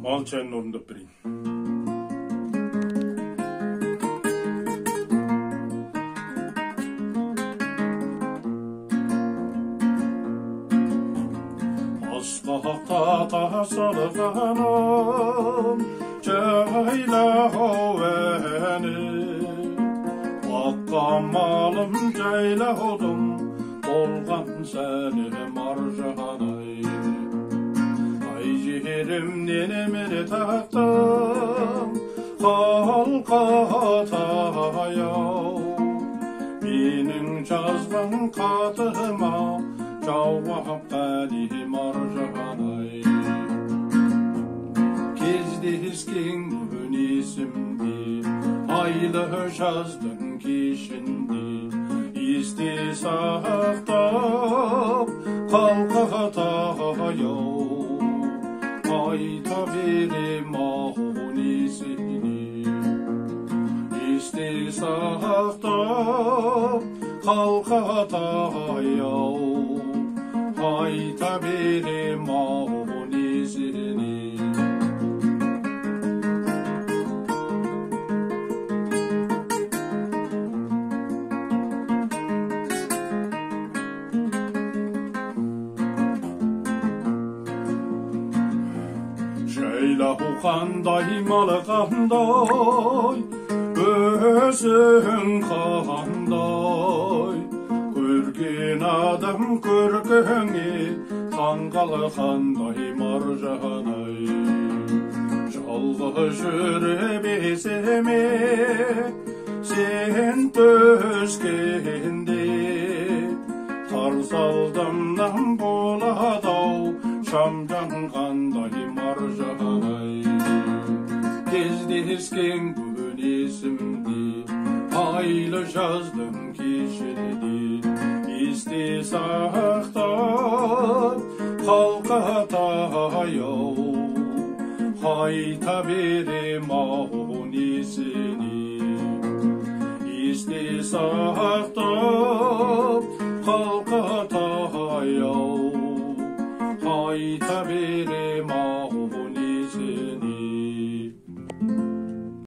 Мал чайын орындап берейін. Асқақта тасырғаным жайлау әні, баққан малым жайлаудың болған сәні маржан-ай. Ай жерімнен емере тақтым қалқа таяу, менің жазған қатыма жауап қали маржан-ай. Кездескен күн есімде, айлы жаздың кешінде, есте сақтап қалқа таяу, айта берем ау несіне. Есте сақтап қалқа таяу, айта берем ау несіне. Жайлау қандай, малы қандай, өзің қандай, көрген адам көркіңе таңғалғандай маржан-ай. Жалғыз жүре беземе сен төскенде, қарсы алдымнан болады-ау шам жанғандай маржан-ай. Кездескен күн есімде, айлы жаздың кешінде, есте сақтап қалқа таяу, айта берем ау несіне. Есте сақтап қалқа таяу, айта берем